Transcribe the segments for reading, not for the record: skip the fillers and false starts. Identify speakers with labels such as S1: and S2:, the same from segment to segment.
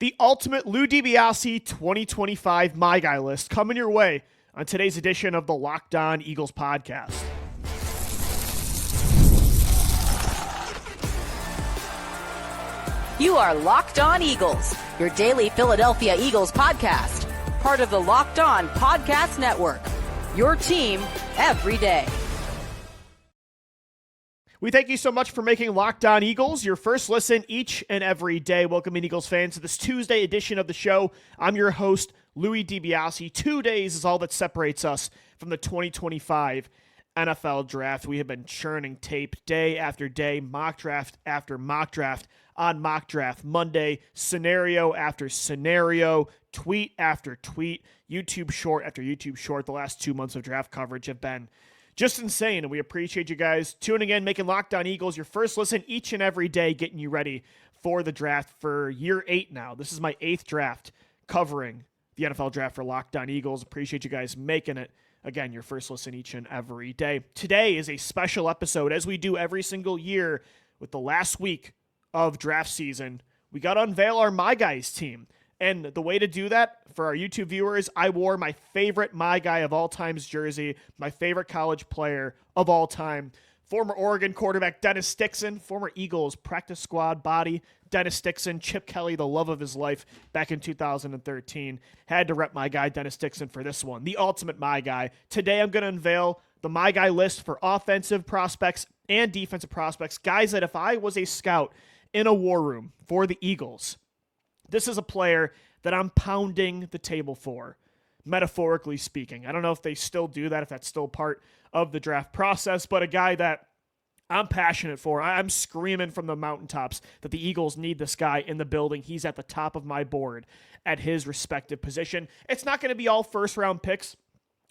S1: the ultimate Lou DiBiase 2025 My Guy list coming your way on today's edition of the Locked On Eagles podcast.
S2: You are Locked On Eagles, your daily Philadelphia Eagles podcast, part of the Locked On Podcast Network, your team every day.
S1: We thank you so much for making Locked On Eagles your first listen each and every day. Welcoming Eagles fans to this Tuesday edition of the show. I'm your host, Louis DiBiase. 2 days is all that separates us from the 2025 NFL Draft. We have been churning tape day after day, mock draft after mock draft on Mock Draft Monday, scenario after scenario, tweet after tweet, YouTube short after YouTube short. The last 2 months of draft coverage have been just insane, and we appreciate you guys tuning in, making Locked On Eagles your first listen each and every day, getting you ready for the draft for year 8 now. This is my 8th draft covering the NFL Draft for Locked On Eagles. Appreciate you guys making it, again, your first listen each and every day. Today is a special episode, as we do every single year with the last week of draft season. We got to unveil our My Guys team. And the way to do that for our YouTube viewers, I wore my favorite My Guy of all time's jersey, my favorite college player of all time, former Oregon quarterback Dennis Dixon, former Eagles practice squad body Dennis Dixon, Chip Kelly, the love of his life back in 2013. Had to rep my guy Dennis Dixon for this one, the ultimate My Guy. Today I'm going to unveil the My Guy list for offensive prospects and defensive prospects, guys that if I was a scout in a war room for the Eagles, this is a player that I'm pounding the table for, metaphorically speaking. I don't know if they still do that, if that's still part of the draft process, but a guy that I'm passionate for. I'm screaming from the mountaintops that the Eagles need this guy in the building. He's at the top of my board at his respective position. It's not going to be all first-round picks.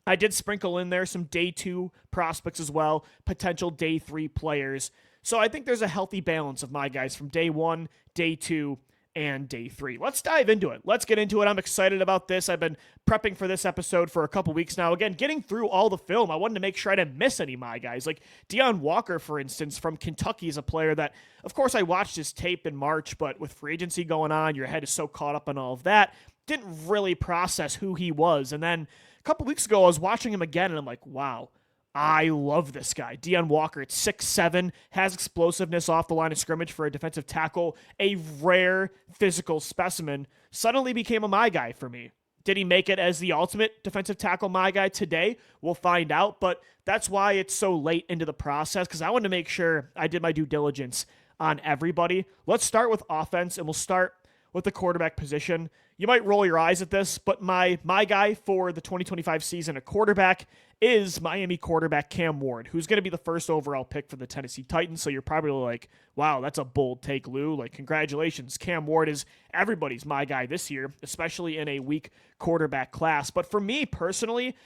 S1: I did sprinkle in there some day 2 prospects as well, potential day 3 players. So I think there's a healthy balance of my guys from day 1, day 2, and day 3. Let's dive into it. Let's get into it. I'm excited about this. I've been prepping for this episode for a couple weeks now. Again, getting through all the film, I wanted to make sure I didn't miss any of my guys. Like Deion Walker, for instance, from Kentucky is a player that, of course, I watched his tape in March, but with free agency going on, your head is so caught up in all of that, didn't really process who he was. And then a couple weeks ago, I was watching him again, and I'm like, wow, I love this guy. Deion Walker at 6'7", has explosiveness off the line of scrimmage for a defensive tackle, a rare physical specimen, suddenly became a My Guy for me. Did he make it as the ultimate defensive tackle My Guy today? We'll find out, but that's why it's so late into the process, because I wanted to make sure I did my due diligence on everybody. Let's start with offense, and we'll start with the quarterback position. You might roll your eyes at this, but my guy for the 2025 season at quarterback is Miami quarterback Cam Ward, who's going to be the first overall pick for the Tennessee Titans. So you're probably like, wow, that's a bold take, Lou. Like, congratulations. Cam Ward is everybody's My Guy this year, especially in a weak quarterback class. But for me personally,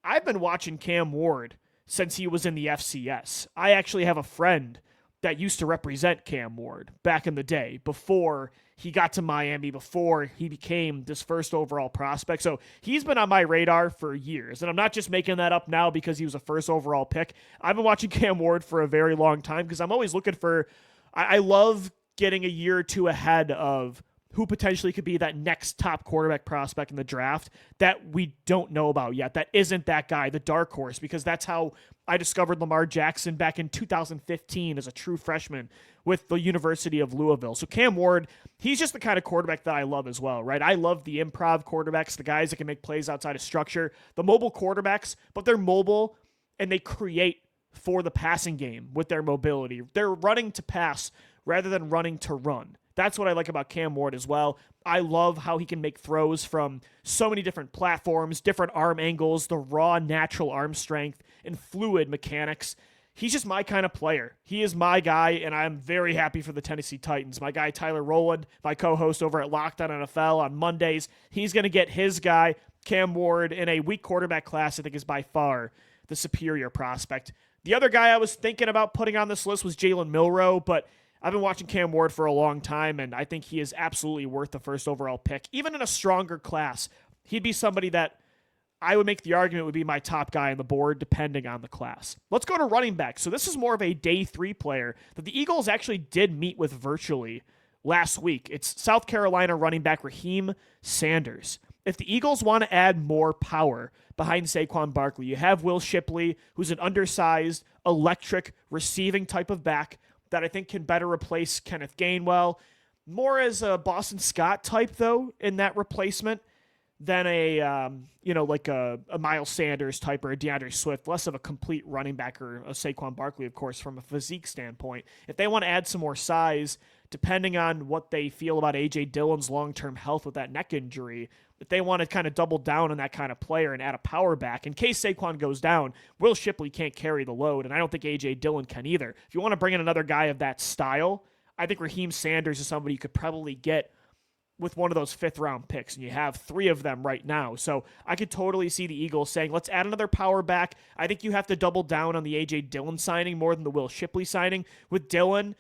S1: I've been watching Cam Ward since he was in the FCS. I actually have a friend that used to represent Cam Ward back in the day before he got to Miami, before he became this first overall prospect. So he's been on my radar for years. And I'm not just making that up now because he was a first overall pick. I've been watching Cam Ward for a very long time because I'm always looking for, I love getting a year or two ahead of who potentially could be that next top quarterback prospect in the draft that we don't know about yet. That isn't that guy, the dark horse, because that's how I discovered Lamar Jackson back in 2015 as a true freshman with the University of Louisville. So Cam Ward, he's just the kind of quarterback that I love as well, right? I love the improv quarterbacks, the guys that can make plays outside of structure, the mobile quarterbacks, but they're mobile and they create for the passing game with their mobility. They're running to pass rather than running to run. That's what I like about Cam Ward as well. I love how he can make throws from so many different platforms, different arm angles, the raw natural arm strength, and fluid mechanics. He's just my kind of player. He is my guy, and I'm very happy for the Tennessee Titans. My guy Tyler Rowland, my co-host over at Locked On NFL on Mondays, he's going to get his guy, Cam Ward, in a weak quarterback class I think is by far the superior prospect. The other guy I was thinking about putting on this list was Jalen Milroe, but I've been watching Cam Ward for a long time, and I think he is absolutely worth the first overall pick. Even in a stronger class, he'd be somebody that I would make the argument would be my top guy on the board, depending on the class. Let's go to running back. So this is more of a day 3 player that the Eagles actually did meet with virtually last week. It's South Carolina running back Raheem Sanders. If the Eagles want to add more power behind Saquon Barkley, you have Will Shipley, who's an undersized, electric receiving type of back that I think can better replace Kenneth Gainwell. More as a Boston Scott type, though, in that replacement than a Miles Sanders type or a DeAndre Swift. Less of a complete running back or a Saquon Barkley, of course, from a physique standpoint. If they want to add some more size, depending on what they feel about A.J. Dillon's long-term health with that neck injury, if they want to kind of double down on that kind of player and add a power back, in case Saquon goes down, Will Shipley can't carry the load, and I don't think A.J. Dillon can either. If you want to bring in another guy of that style, I think Raheem Sanders is somebody you could probably get with one of those fifth-round picks, and you have 3 of them right now. So I could totally see the Eagles saying, let's add another power back. I think you have to double down on the A.J. Dillon signing more than the Will Shipley signing. With Dillon,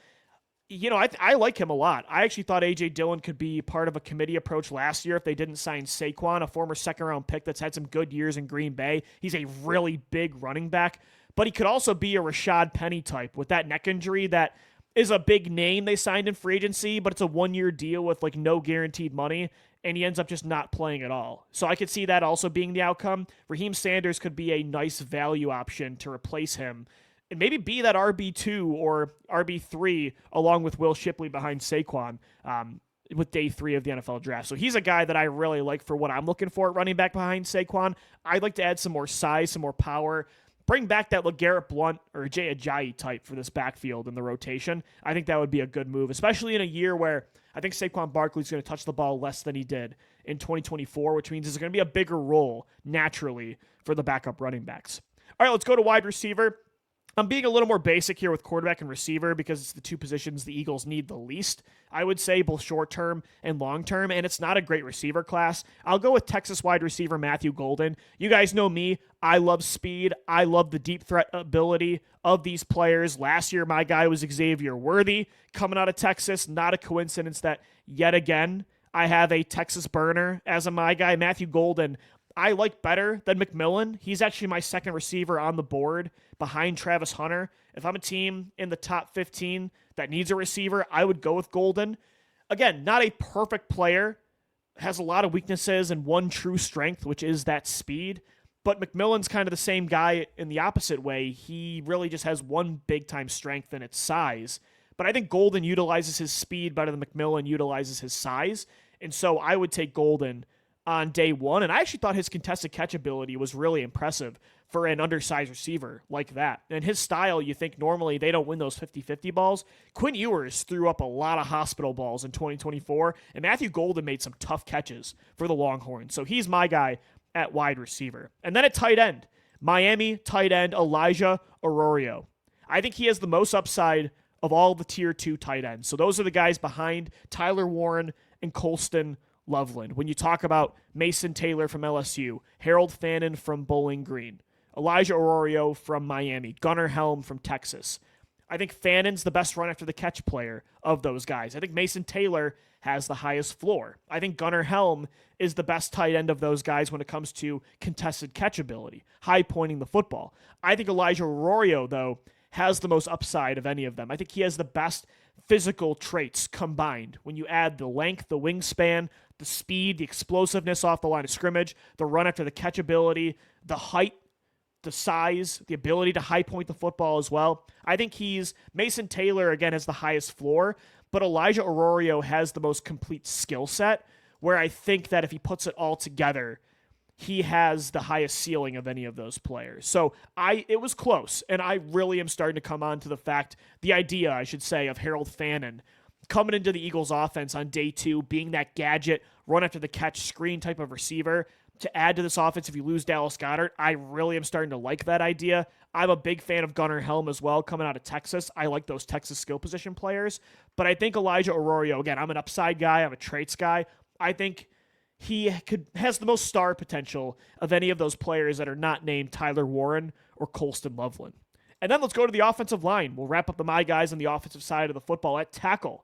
S1: I like him a lot. I actually thought A.J. Dillon could be part of a committee approach last year if they didn't sign Saquon, a former second-round pick that's had some good years in Green Bay. He's a really big running back, but he could also be a Rashad Penny type with that neck injury that is a big name they signed in free agency, but it's a 1-year deal with like no guaranteed money, and he ends up just not playing at all. So I could see that also being the outcome. Raheem Sanders could be a nice value option to replace him and maybe be that RB2 or RB3 along with Will Shipley behind Saquon with day 3 of the NFL draft. So he's a guy that I really like for what I'm looking for at running back behind Saquon. I'd like to add some more size, some more power, bring back that LeGarrette Blount or Jay Ajayi type for this backfield in the rotation. I think that would be a good move, especially in a year where I think Saquon Barkley's going to touch the ball less than he did in 2024, which means there's going to be a bigger role naturally for the backup running backs. All right, let's go to wide receiver. I'm being a little more basic here with quarterback and receiver because it's the 2 positions the Eagles need the least, I would say, both short-term and long-term, and it's not a great receiver class. I'll go with Texas wide receiver Matthew Golden. You guys know me. I love speed. I love the deep threat ability of these players. Last year, my guy was Xavier Worthy coming out of Texas. Not a coincidence that, yet again, I have a Texas burner as my guy. Matthew Golden, I like better than McMillan. He's actually my second receiver on the board behind Travis Hunter. If I'm a team in the top 15 that needs a receiver, I would go with Golden. Again, not a perfect player, has a lot of weaknesses and one true strength, which is that speed. But McMillan's kind of the same guy in the opposite way. He really just has one big-time strength and its size. But I think Golden utilizes his speed better than McMillan utilizes his size. And so I would take Golden on day 1, and I actually thought his contested catch ability was really impressive for an undersized receiver like that. And his style, you think normally they don't win those 50-50 balls. Quinn Ewers threw up a lot of hospital balls in 2024, and Matthew Golden made some tough catches for the Longhorns. So he's my guy at wide receiver. And then at tight end, Miami tight end Elijah Arroyo. I think he has the most upside of all the tier 2 tight ends. So those are the guys behind Tyler Warren and Colston Loveland. When you talk about Mason Taylor from LSU, Harold Fannin from Bowling Green, Elijah Arroyo from Miami, Gunnar Helm from Texas. I think Fannin's the best run after the catch player of those guys. I think Mason Taylor has the highest floor. I think Gunnar Helm is the best tight end of those guys when it comes to contested catch ability, high pointing the football. I think Elijah Arroyo, though, has the most upside of any of them. I think he has the best physical traits combined. When you add the length, the wingspan, the speed, the explosiveness off the line of scrimmage, the run after the catch ability, the height, the size, the ability to high point the football as well. I think Mason Taylor, again, has the highest floor, but Elijah Arroyo has the most complete skill set, where I think that if he puts it all together, he has the highest ceiling of any of those players. So it was close, and I really am starting to come on to the idea, I should say, of Harold Fannin coming into the Eagles offense on day 2, being that gadget, run after the catch screen type of receiver to add to this offense if you lose Dallas Goedert. I really am starting to like that idea. I'm a big fan of Gunnar Helm as well, coming out of Texas. I like those Texas skill position players. But I think Elijah Arroyo, again, I'm an upside guy. I'm a traits guy. I think he has the most star potential of any of those players that are not named Tyler Warren or Colston Loveland. And then let's go to the offensive line. We'll wrap up my guys on the offensive side of the football. At tackle,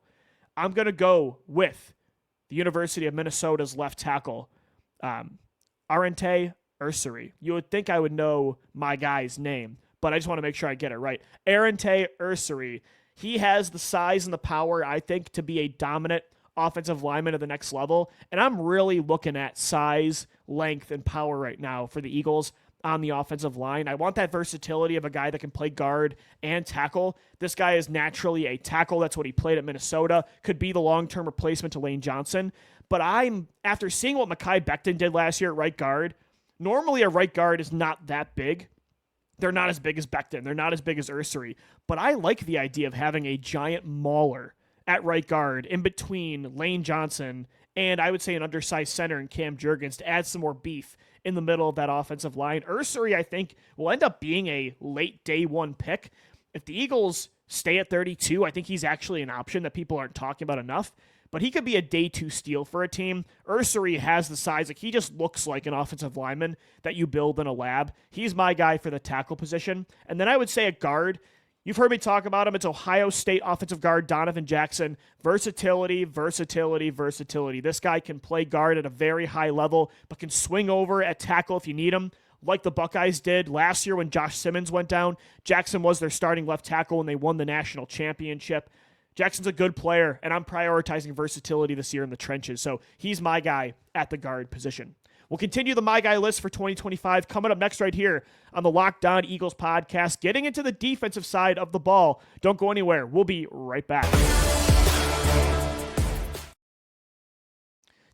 S1: I'm going to go with the University of Minnesota's left tackle, Arente Ursary. You would think I would know my guy's name, but I just want to make sure I get it right. Arente Ursary. He has the size and the power, I think, to be a dominant offensive lineman at the next level. And I'm really looking at size, length, and power right now for the Eagles on the offensive line. I want that versatility of a guy that can play guard and tackle. This guy is naturally a tackle. That's what he played at Minnesota. Could be the long-term replacement to Lane Johnson. But after seeing what Mekhi Becton did last year at right guard, normally a right guard is not that big. They're not as big as Becton. They're not as big as Ursary. But I like the idea of having a giant mauler at right guard in between Lane Johnson and I would say an undersized center in Cam Jurgens to add some more beef in the middle of that offensive line. Ursary, I think, will end up being a late day one pick. If the Eagles stay at 32, I think he's actually an option that people aren't talking about enough. But he could be a day two steal for a team. Ursary has the size. Like, he just looks like an offensive lineman that you build in a lab. He's my guy for the tackle position. And then I would say a guard. You've heard me talk about him. It's Ohio State offensive guard Donovan Jackson. Versatility, versatility, versatility. This guy can play guard at a very high level, but can swing over at tackle if you need him, like the Buckeyes did last year when Josh Simmons went down. Jackson was their starting left tackle when they won the national championship. Jackson's a good player, and I'm prioritizing versatility this year in the trenches, so he's my guy at the guard position. We'll continue the My Guy list for 2025 coming up next right here on the Locked On Eagles podcast, getting into the defensive side of the ball. Don't go anywhere. We'll be right back.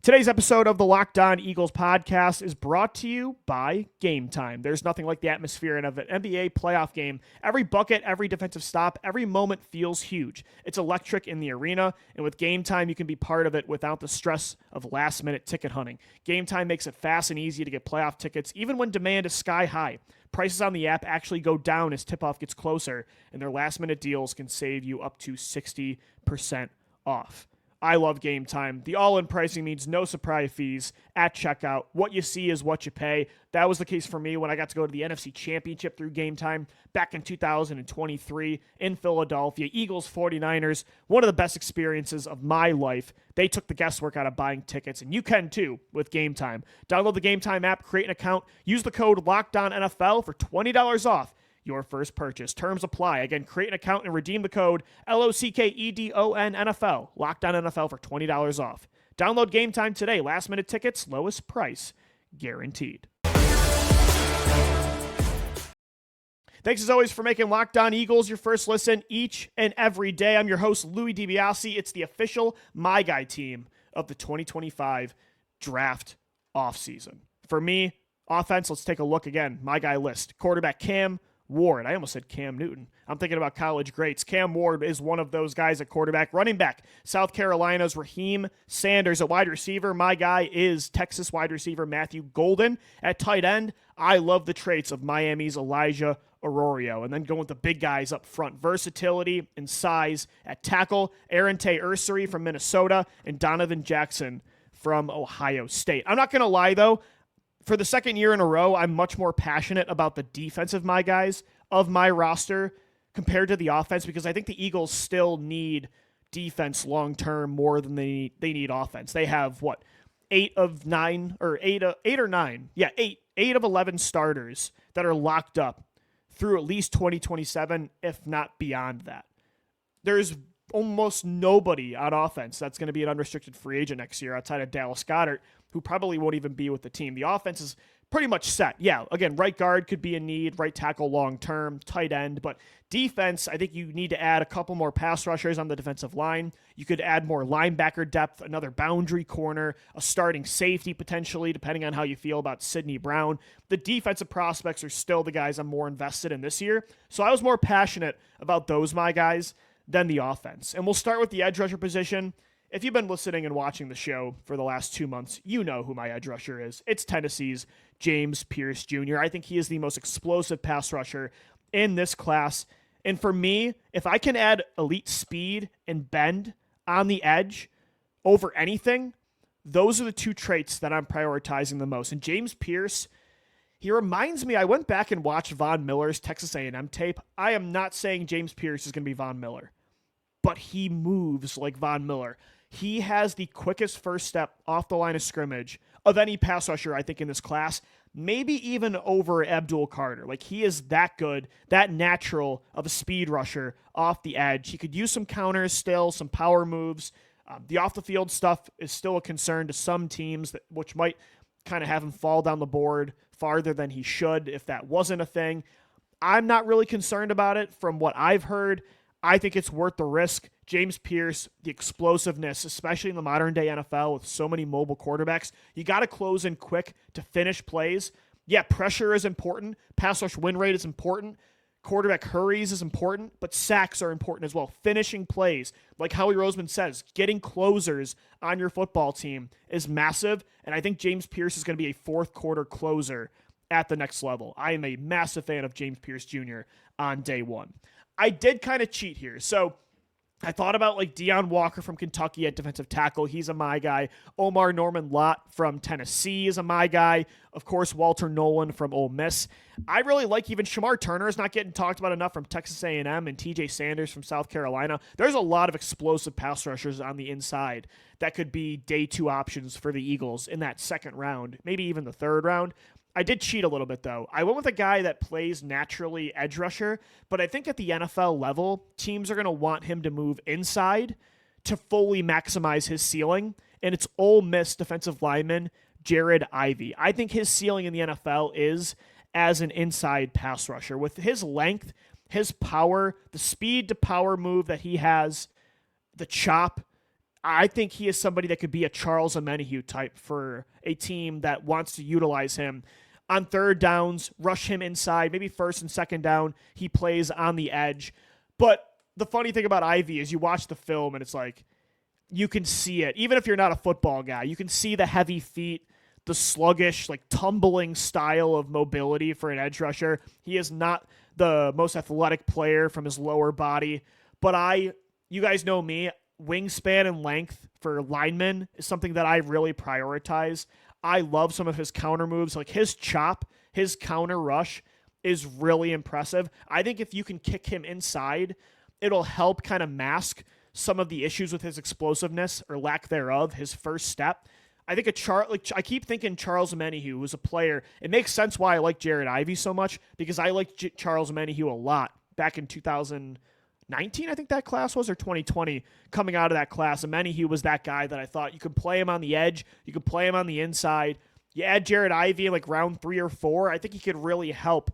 S1: Today's episode of the Locked On Eagles podcast is brought to you by Gametime. There's nothing like the atmosphere of an NBA playoff game. Every bucket, every defensive stop, every moment feels huge. It's electric in the arena, and with Gametime, you can be part of it without the stress of last-minute ticket hunting. Gametime makes it fast and easy to get playoff tickets, even when demand is sky high. Prices on the app actually go down as tip-off gets closer, and their last-minute deals can save you up to 60% off. I love Gametime. The all-in pricing means no surprise fees at checkout. What you see is what you pay. That was the case for me when I got to go to the NFC Championship through Gametime back in 2023 in Philadelphia. Eagles 49ers, one of the best experiences of my life. They took the guesswork out of buying tickets, and you can too with Gametime. Download the Gametime app, create an account, use the code LOCKEDONNFL for $20 off your first purchase. Terms apply. Again, create an account and redeem the code LOCKEDONNFL. Locked On NFL for $20 off. Download Gametime today. Last minute tickets, lowest price guaranteed. Thanks as always for making Locked On Eagles your first listen each and every day. I'm your host, Lou DiBiase. It's the official My Guy team of the 2025 draft offseason. For me, offense, let's take a look again. My Guy list. Quarterback Cam Ward. I almost said Cam Newton. I'm thinking about college greats. Cam Ward is one of those guys at quarterback. Running back, South Carolina's Raheem Sanders. At wide receiver, my guy is Texas wide receiver Matthew Golden. At tight end, I love the traits of Miami's Elijah Arroyo. And then going with the big guys up front. Versatility and size. At tackle, Aaron Ursary from Minnesota and Donovan Jackson from Ohio State. I'm not going to lie, though. For the second year in a row, I'm much more passionate about the defensive my guys of my roster compared to the offense because I think the Eagles still need defense long-term more than they need offense. They have, eight of 11 starters that are locked up through at least 2027, if not beyond that. There's almost nobody on offense that's going to be an unrestricted free agent next year outside of Dallas Goedert, who probably won't even be with the team. The offense is pretty much set. Yeah, again, right guard could be a need, right tackle long-term, tight end, but defense, I think you need to add a couple more pass rushers on the defensive line. You could add more linebacker depth, another boundary corner, a starting safety potentially, depending on how you feel about Sidney Brown. The defensive prospects are still the guys I'm more invested in this year, so I was more passionate about those, my guys, than the offense. And we'll start with the edge rusher position. If you've been listening and watching the show for the last 2 months, you know who my edge rusher is. It's Tennessee's James Pierce Jr. I think he is the most explosive pass rusher in this class. And for me, if I can add elite speed and bend on the edge over anything, those are the two traits that I'm prioritizing the most. And James Pierce, he reminds me, I went back and watched Von Miller's Texas A&M tape. I am not saying James Pierce is going to be Von Miller, but he moves like Von Miller. He has the quickest first step off the line of scrimmage of any pass rusher, I think, in this class, maybe even over Abdul Carter. Like, he is that good, that natural of a speed rusher off the edge. He could use some counters still, some power moves. The off-the-field stuff is still a concern to some teams, which might kind of have him fall down the board farther than he should if that wasn't a thing. I'm not really concerned about it from what I've heard. I think it's worth the risk. James Pierce, the explosiveness, especially in the modern day NFL with so many mobile quarterbacks, you got to close in quick to finish plays. Yeah, pressure is important. Pass rush win rate is important. Quarterback hurries is important, but sacks are important as well. Finishing plays, like Howie Roseman says, getting closers on your football team is massive, and I think James Pierce is going to be a fourth quarter closer at the next level. I am a massive fan of James Pierce Jr. on day one. I did kind of cheat here. So I thought about like Deion Walker from Kentucky at defensive tackle. He's a my guy. Omar Norman Lott from Tennessee is a my guy. Of course, Walter Nolan from Ole Miss. I really like even Shamar Turner is not getting talked about enough from Texas A&M and TJ Sanders from South Carolina. There's a lot of explosive pass rushers on the inside that could be day two options for the Eagles in that second round, maybe even the third round. I did cheat a little bit, though. I went with a guy that plays naturally edge rusher, but I think at the NFL level, teams are going to want him to move inside to fully maximize his ceiling, and it's Ole Miss defensive lineman Jared Ivey. I think his ceiling in the NFL is as an inside pass rusher. With his length, his power, the speed to power move that he has, the chop, I think he is somebody that could be a Charles Omenihu type for a team that wants to utilize him on third downs, rush him inside, maybe first and second down. He plays on the edge. But the funny thing about Ivy is you watch the film and it's like, you can see it. Even if you're not a football guy, you can see the heavy feet, the sluggish, like tumbling style of mobility for an edge rusher. He is not the most athletic player from his lower body. But you guys know me, wingspan and length for linemen is something that I really prioritize. I love some of his counter moves. Like his chop, his counter rush is really impressive. I think if you can kick him inside, it'll help kind of mask some of the issues with his explosiveness or lack thereof, his first step. I think I keep thinking Charles Omenihu was a player. It makes sense why I like Jared Ivey so much because I liked Charles Omenihu a lot back in 2019, I think that class was, or 2020, coming out of that class. Omenihu was that guy that I thought you could play him on the edge, you could play him on the inside. You add Jared Ivey in like round 3 or 4, I think he could really help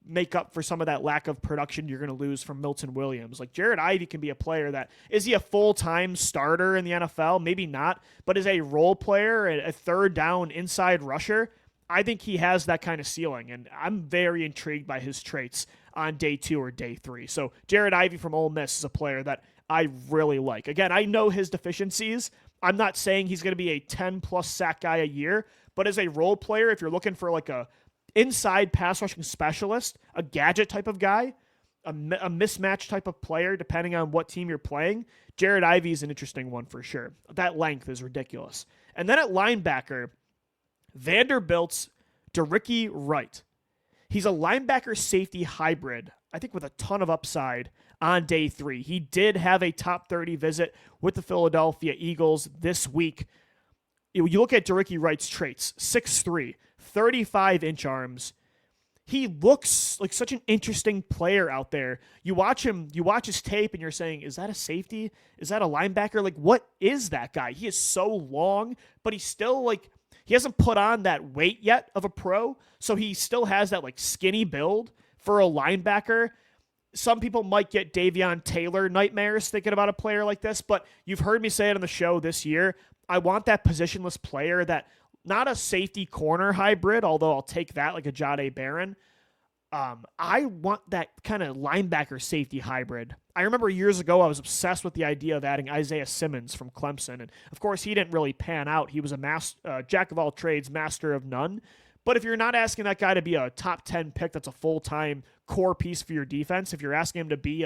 S1: make up for some of that lack of production you're going to lose from Milton Williams. Like Jared Ivey can be a player that, is he a full-time starter in the NFL? Maybe not, but as a role player, a third down inside rusher, I think he has that kind of ceiling, and I'm very intrigued by his traits on day 2 or day 3. So Jared Ivey from Ole Miss is a player that I really like. Again, I know his deficiencies. I'm not saying he's going to be a 10-plus sack guy a year, but as a role player, if you're looking for like a inside pass rushing specialist, a gadget type of guy, a mismatch type of player, depending on what team you're playing, Jared Ivey is an interesting one for sure. That length is ridiculous. And then at linebacker, Vanderbilt's DeRicky Wright. He's a linebacker safety hybrid, I think with a ton of upside on day 3. He did have a top 30 visit with the Philadelphia Eagles this week. You look at DeRicky Wright's traits, 6'3", 35-inch arms. He looks like such an interesting player out there. You watch his tape, and you're saying, is that a safety? Is that a linebacker? Like, what is that guy? He is so long, but he's still like, he hasn't put on that weight yet of a pro, so he still has that like skinny build for a linebacker. Some people might get Davion Taylor nightmares thinking about a player like this, but you've heard me say it on the show this year. I want that positionless player, that not a safety corner hybrid, although I'll take that like a Jahdae Barron. I want that kind of linebacker safety hybrid. I remember years ago I was obsessed with the idea of adding Isaiah Simmons from Clemson, and of course he didn't really pan out. He was a jack of all trades, master of none. But if you're not asking that guy to be a top 10 pick that's a full-time core piece for your defense, if you're asking him to be,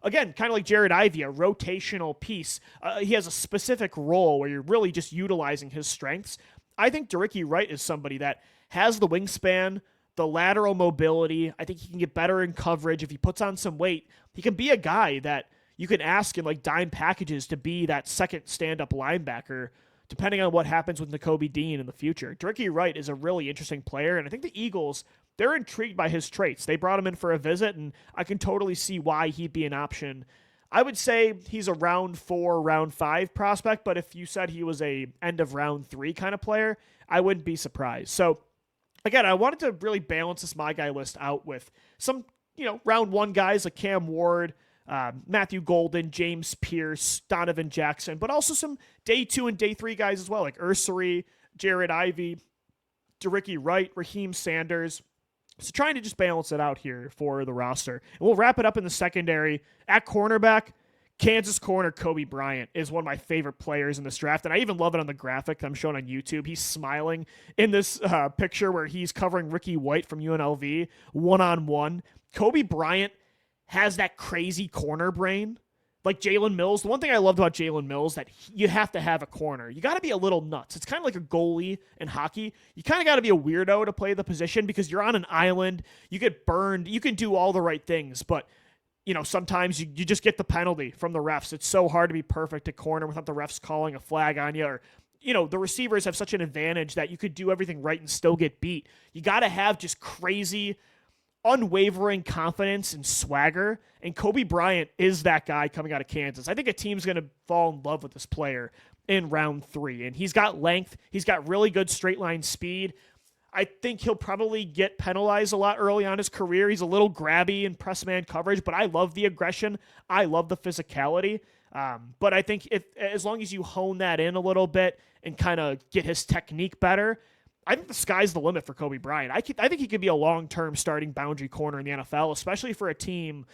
S1: again, kind of like Jared Ivey, a rotational piece, he has a specific role where you're really just utilizing his strengths. I think DeRicky Wright is somebody that has the wingspan, the lateral mobility. I think he can get better in coverage. If he puts on some weight, he can be a guy that you can ask in like dime packages to be that second stand-up linebacker, depending on what happens with Nakobe Dean in the future. Ricky Wright is a really interesting player, and I think the Eagles, they're intrigued by his traits. They brought him in for a visit, and I can totally see why he'd be an option. I would say he's a round 4, round 5 prospect, but if you said he was a end of round 3 kind of player, I wouldn't be surprised. So again, I wanted to really balance this My Guy list out with some, round 1 guys like Cam Ward, Matthew Golden, James Pierce, Donovan Jackson, but also some day 2 and day 3 guys as well, like Ursary, Jared Ivey, Ricky Wright, Raheem Sanders. So trying to just balance it out here for the roster. And we'll wrap it up in the secondary. At cornerback, Kansas corner Kobe Bryant is one of my favorite players in this draft, and I even love it on the graphic that I'm showing on YouTube. He's smiling in this picture where he's covering Ricky White from UNLV one-on-one. Kobe Bryant has that crazy corner brain, like Jalen Mills. The one thing I loved about Jalen Mills that you have to have a corner. You got to be a little nuts. It's kind of like a goalie in hockey. You kind of got to be a weirdo to play the position because you're on an island. You get burned. You can do all the right things, but sometimes you just get the penalty from the refs. It's so hard to be perfect at corner without the refs calling a flag on you, or the receivers have such an advantage that you could do everything right and still get beat. You got to have just crazy, unwavering confidence and swagger, and Kobe Bryant is that guy coming out of Kansas. I think a team's going to fall in love with this player in round 3, and he's got length. He's got really good straight line speed. I think he'll probably get penalized a lot early on in his career. He's a little grabby in press man coverage, but I love the aggression. I love the physicality. But I think as long as you hone that in a little bit and kind of get his technique better, I think the sky's the limit for Kobe Bryant. I think he could be a long-term starting boundary corner in the NFL, especially for a team.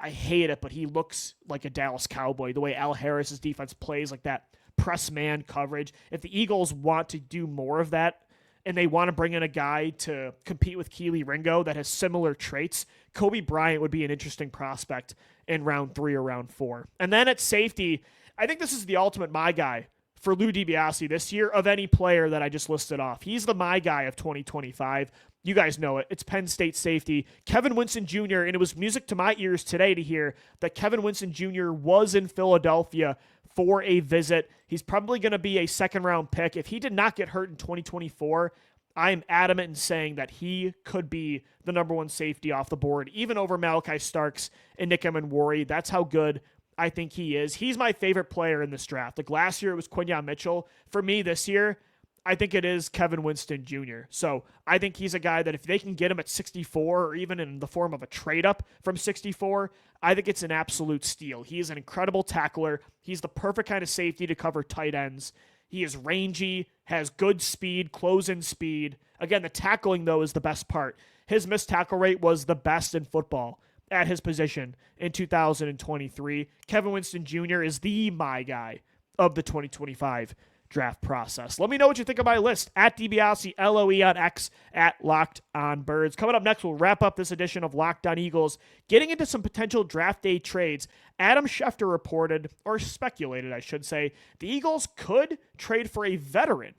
S1: I hate it, but he looks like a Dallas Cowboy, the way Al Harris's defense plays, like that press man coverage. If the Eagles want to do more of that, and they want to bring in a guy to compete with Keely Ringo that has similar traits, Kobe Bryant would be an interesting prospect in round 3 or round 4. And then at safety, I think this is the ultimate My Guy for Lou DiBiase this year of any player that I just listed off. He's the My Guy of 2025. You guys know it. It's Penn State safety, Kevin Winston Jr., and it was music to my ears today to hear that Kevin Winston Jr. was in Philadelphia for a visit. He's probably going to be a second-round pick. If he did not get hurt in 2024, I am adamant in saying that he could be the number 1 safety off the board, even over Malachi Starks and Nick Emenwari. That's how good I think he is. He's my favorite player in this draft. Like last year, it was Quinyon Mitchell. For me this year, I think it is Kevin Winston Jr. So I think he's a guy that if they can get him at 64 or even in the form of a trade up from 64, I think it's an absolute steal. He is an incredible tackler. He's the perfect kind of safety to cover tight ends. He is rangy, has good speed, close-in speed. Again, the tackling, though, is the best part. His missed tackle rate was the best in football at his position in 2023. Kevin Winston Jr. is the My Guy of the 2025 draft process. Let me know what you think of my list at DiBiase, LOE on X, at Locked On Birds. Coming up next, we'll wrap up this edition of Locked On Eagles, getting into some potential draft day trades. Adam Schefter reported, or speculated, I should say, the Eagles could trade for a veteran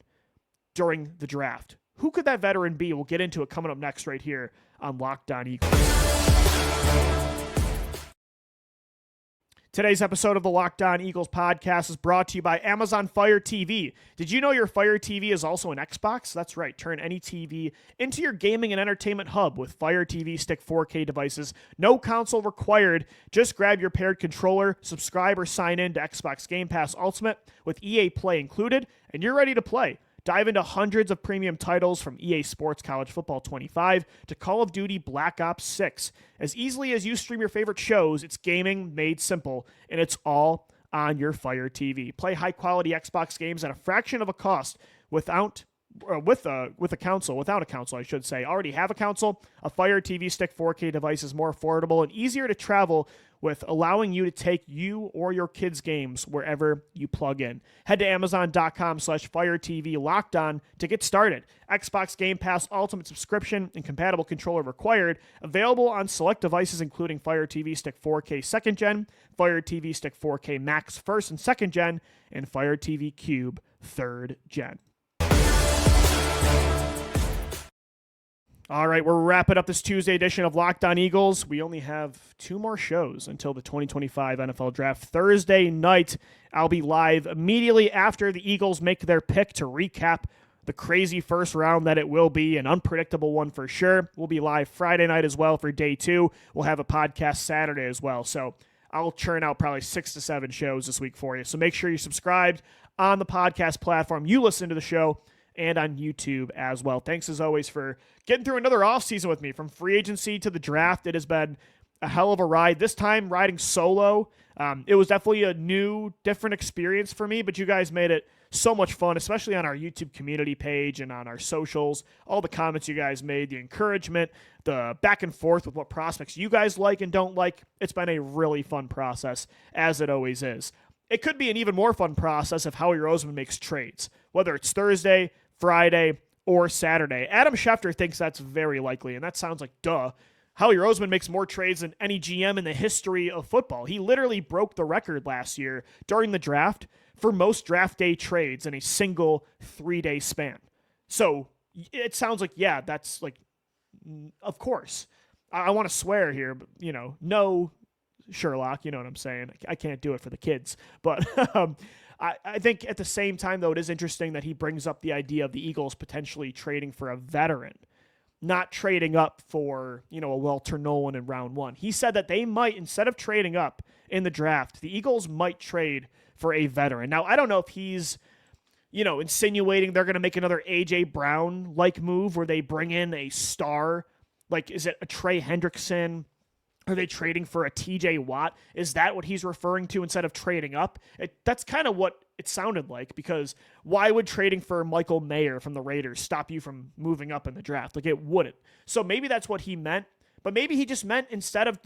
S1: during the draft. Who could that veteran be? We'll get into it coming up next right here on Locked On Eagles. Today's episode of the Locked On Eagles podcast is brought to you by Amazon Fire TV. Did you know your Fire TV is also an Xbox? That's right. Turn any TV into your gaming and entertainment hub with Fire TV Stick 4K devices. No console required. Just grab your paired controller, subscribe or sign in to Xbox Game Pass Ultimate with EA Play included, and you're ready to play. Dive into hundreds of premium titles from EA Sports College Football 25 to Call of Duty Black Ops 6. As easily as you stream your favorite shows, it's gaming made simple, and it's all on your Fire TV. Play high-quality Xbox games at a fraction of a cost with a console, without a console, I should say. Already have a console? A Fire TV Stick 4K device is more affordable and easier to travel with, allowing you to take you or your kids' games wherever you plug in. Head to Amazon.com/Fire TV Locked On to get started. Xbox Game Pass Ultimate subscription and compatible controller required. Available on select devices including Fire TV Stick 4K 2nd Gen, Fire TV Stick 4K Max 1st and 2nd Gen, and Fire TV Cube 3rd Gen. All right, we're wrapping up this Tuesday edition of Locked On Eagles. We only have 2 more shows until the 2025 NFL Draft. Thursday night, I'll be live immediately after the Eagles make their pick to recap the crazy first round that it will be, an unpredictable one for sure. We'll be live Friday night as well for day 2. We'll have a podcast Saturday as well. So I'll churn out probably 6 to 7 shows this week for you. So make sure you're subscribed on the podcast platform you listen to the show and on YouTube as well. Thanks as always for getting through another offseason with me. From free agency to the draft, it has been a hell of a ride. This time riding solo. It was definitely a new, different experience for me, but you guys made it so much fun, especially on our YouTube community page and on our socials. All the comments you guys made, the encouragement, the back and forth with what prospects you guys like and don't like. It's been a really fun process, as it always is. It could be an even more fun process if Howie Roseman makes trades, whether it's Thursday, Friday, or Saturday. Adam Schefter thinks that's very likely, and that sounds like duh. Howie Roseman makes more trades than any GM in the history of football. He literally broke the record last year during the draft for most draft day trades in a single 3-day span. So it sounds like, yeah, that's like, of course. I want to swear here, but, no, Sherlock, you know what I'm saying? I can't do it for the kids. But I think at the same time, though, it is interesting that he brings up the idea of the Eagles potentially trading for a veteran, not trading up for, a Walter Nolan in round 1. He said that they might, instead of trading up in the draft, the Eagles might trade for a veteran. Now, I don't know if he's, insinuating they're going to make another A.J. Brown-like move where they bring in a star. Like, is it a Trey Hendrickson? Are they trading for a T.J. Watt? Is that what he's referring to instead of trading up? That's kind of what it sounded like, because why would trading for Michael Mayer from the Raiders stop you from moving up in the draft? Like, it wouldn't. So maybe that's what he meant, but maybe he just meant instead of,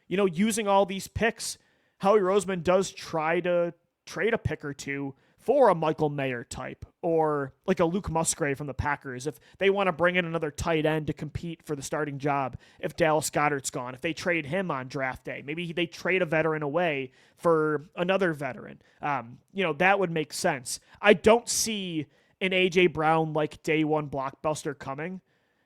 S1: using all these picks, Howie Roseman does try to trade a pick or two for a Michael Mayer type, or like a Luke Musgrave from the Packers, if they want to bring in another tight end to compete for the starting job if Dallas Goedert's gone, if they trade him on draft day. Maybe they trade a veteran away for another veteran. That would make sense. I don't see an A.J. Brown like day 1 blockbuster coming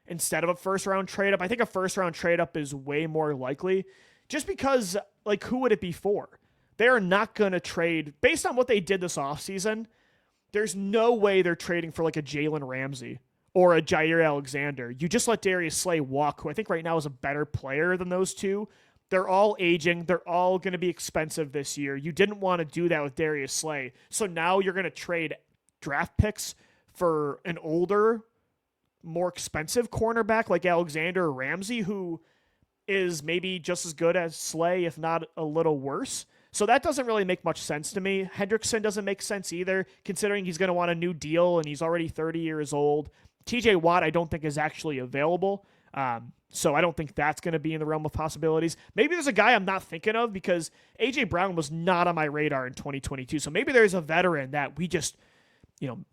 S1: instead of a first-round trade-up. I think a first-round trade-up is way more likely, just because, who would it be for? They're not going to trade, based on what they did this offseason, there's no way they're trading for a Jalen Ramsey or a Jair Alexander. You just let Darius Slay walk, who I think right now is a better player than those two. They're all aging. They're all going to be expensive this year. You didn't want to do that with Darius Slay. So now you're going to trade draft picks for an older, more expensive cornerback like Alexander or Ramsey, who is maybe just as good as Slay, if not a little worse. So that doesn't really make much sense to me. Hendrickson doesn't make sense either, considering he's going to want a new deal and he's already 30 years old. TJ Watt, I don't think is actually available. So I don't think that's going to be in the realm of possibilities. Maybe there's a guy I'm not thinking of, because A.J. Brown was not on my radar in 2022. So maybe there's a veteran that we just,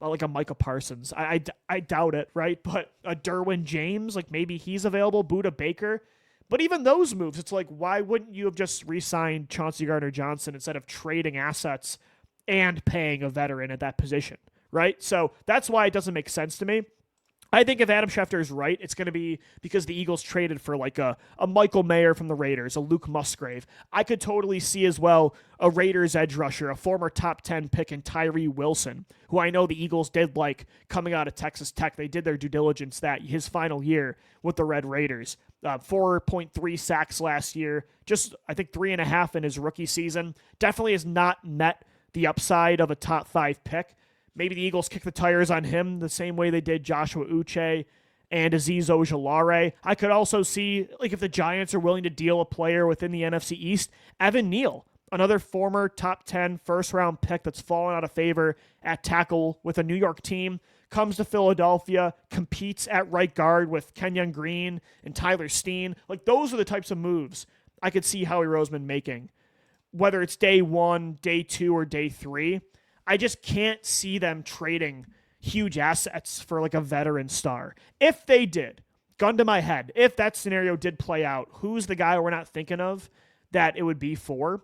S1: like a Micah Parsons. I doubt it, right? But a Derwin James, maybe he's available. Budda Baker. But even those moves, it's like, why wouldn't you have just re-signed Chauncey Gardner-Johnson instead of trading assets and paying a veteran at that position, right? So that's why it doesn't make sense to me. I think if Adam Schefter is right, it's going to be because the Eagles traded for a Michael Mayer from the Raiders, a Luke Musgrave. I could totally see as well a Raiders edge rusher, a former top 10 pick in Tyree Wilson, who I know the Eagles did like coming out of Texas Tech. They did their due diligence that his final year with the Red Raiders. 4.3 sacks last year, just I think 3.5 in his rookie season. Definitely has not met the upside of a top 5 pick. Maybe the Eagles kick the tires on him the same way they did Joshua Uche and Azeez Ojulari. I could also see, if the Giants are willing to deal a player within the NFC East, Evan Neal, another former top 10 first-round pick that's fallen out of favor at tackle with a New York team, comes to Philadelphia, competes at right guard with Kenyon Green and Tyler Steen. Those are the types of moves I could see Howie Roseman making, whether it's day 1, day 2, or day 3. I just can't see them trading huge assets for a veteran star. If they did, gun to my head, if that scenario did play out, who's the guy we're not thinking of that it would be for?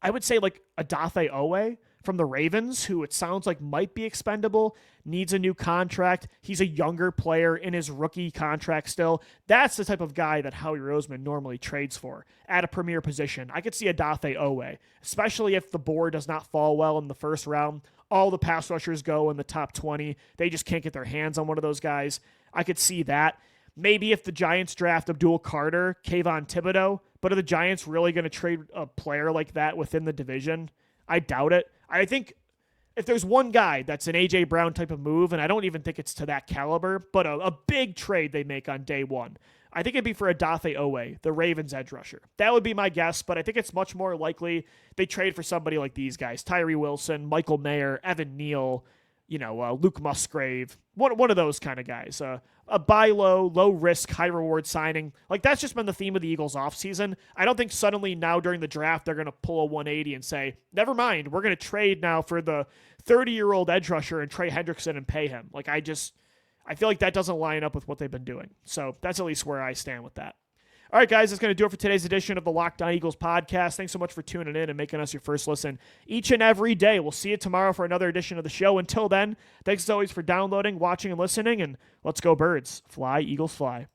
S1: I would say Odafe Owe from the Ravens, who it sounds like might be expendable, needs a new contract. He's a younger player in his rookie contract still. That's the type of guy that Howie Roseman normally trades for at a premier position. I could see Odafe Owe, especially if the board does not fall well in the first round. All the pass rushers go in the top 20. They just can't get their hands on one of those guys. I could see that. Maybe if the Giants draft Abdul Carter, Kayvon Thibodeau, but are the Giants really going to trade a player like that within the division? I doubt it. I think if there's one guy that's an A.J. Brown type of move, and I don't even think it's to that caliber, but a big trade they make on day one, I think it'd be for Odafe Owe, the Ravens edge rusher. That would be my guess, but I think it's much more likely they trade for somebody like these guys, Tyree Wilson, Michael Mayer, Evan Neal, Luke Musgrave, one of those kind of guys. A buy low, low risk, high reward signing. Like, that's just been the theme of the Eagles offseason. I don't think suddenly now during the draft they're going to pull a 180 and say, never mind, we're going to trade now for the 30-year-old edge rusher and Trey Hendrickson and pay him. Like, I feel like that doesn't line up with what they've been doing. So that's at least where I stand with that. All right, guys, that's going to do it for today's edition of the Locked On Eagles podcast. Thanks so much for tuning in and making us your first listen each and every day. We'll see you tomorrow for another edition of the show. Until then, thanks as always for downloading, watching, and listening, and let's go Birds. Fly, Eagles, fly.